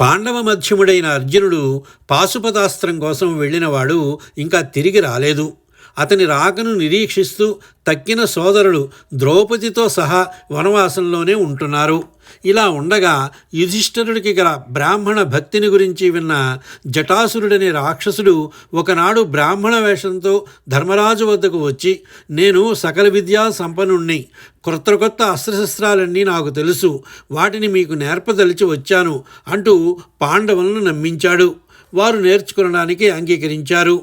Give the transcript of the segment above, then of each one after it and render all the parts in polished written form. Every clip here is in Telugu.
పాండవ మధ్యముడైన అర్జునుడు పాశుపతాస్త్రం కోసం వెళ్ళినవాడు ఇంకా తిరిగి రాలేదు. అతని రాకను నిరీక్షిస్తూ తక్కిన సోదరులు ద్రౌపదితో సహా వనవాసంలోనే ఉంటున్నారు. ఇలా ఉండగా యుధిష్ఠిరుడికి గల బ్రాహ్మణ భక్తిని గురించి విన్న జటాసురుడనే రాక్షసుడు ఒకనాడు బ్రాహ్మణ వేషంతో ధర్మరాజు వద్దకు వచ్చి, నేను సకల విద్యా సంపన్నుణ్ణి, కొత్త అస్త్రశస్త్రాలన్నీ నాకు తెలుసు, వాటిని మీకు నేర్పదలిచి వచ్చాను అంటూ పాండవులను నమ్మించాడు. వారు నేర్చుకోవడానికి అంగీకరించారు.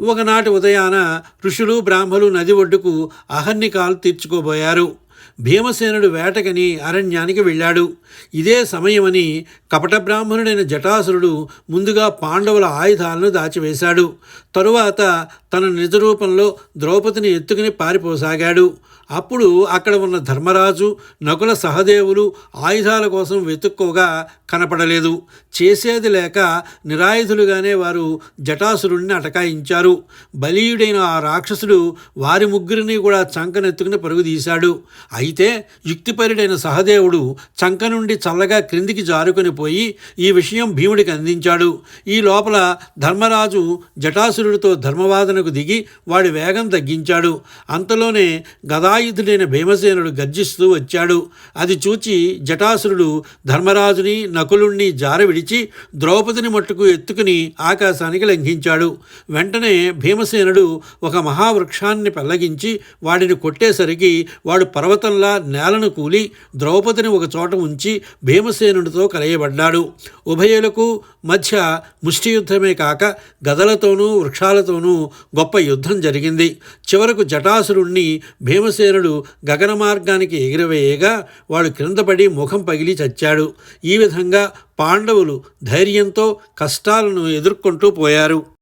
ఒకనాటి ఉదయాన ఋషులు బ్రాహ్మలు నది ఒడ్డుకు అహర్నికాలు తీర్చుకోబోయారు. భీమసేనుడు వేటకని అరణ్యానికి వెళ్ళాడు. ఇదే సమయమని కపట బ్రాహ్మణుడైన జటాసురుడు ముందుగా పాండవుల ఆయుధాలను దాచివేశాడు. తరువాత తన నిజరూపంలో ద్రౌపదిని ఎత్తుకుని పారిపోసాగాడు. అప్పుడు అక్కడ ఉన్న ధర్మరాజు, నకుల సహదేవులు ఆయుధాల కోసం వెతుక్కోగా కనపడలేదు. చేసేది లేక నిరాయుధులుగానే వారు జటాసురుడిని అటకాయించారు. బలీయుడైన ఆ రాక్షసుడు వారి ముగ్గురిని కూడా చంకనెత్తుకుని పరుగుదీశాడు. అయితే యుక్తిపరుడైన సహదేవుడు చంక నుండి చల్లగా క్రిందికి జారుకొని పోయి ఈ విషయం భీముడికి అందించాడు. ఈ లోపల ధర్మరాజు జటాసురుడితో ధర్మవాదనకు దిగి వాడి వేగం తగ్గించాడు. అంతలోనే గదాయుధుడైన భీమసేనుడు గర్జిస్తూ వచ్చాడు. అది చూచి జటాసురుడు ధర్మరాజుని నకులుణ్ణి జారవిడిచి ద్రౌపదిని మట్టుకు ఎత్తుకుని ఆకాశానికి లంఘించాడు. వెంటనే భీమసేనుడు ఒక మహావృక్షాన్ని పెళ్లగించి వాడిని కొట్టేసరికి వాడు పర్వతంలా నేలను కూలి ద్రౌపదిని ఒక చోట ఉంచి భీమసేనుడితో కలయబడ్డాడు. ఉభయులకు మధ్య ముష్టియుద్ధమే కాక గదలతోనూ వృక్షాలతోనూ గొప్ప యుద్ధం జరిగింది. చివరకు జటాసురుణ్ణి భీమసేనుడు గగన మార్గానికి ఎగిరవేయగా వాడు క్రిందపడి ముఖం పగిలి చచ్చాడు. ఈ విధంగా పాండవులు ధైర్యంతో కష్టాలను ఎదుర్కొంటూ పోయారు.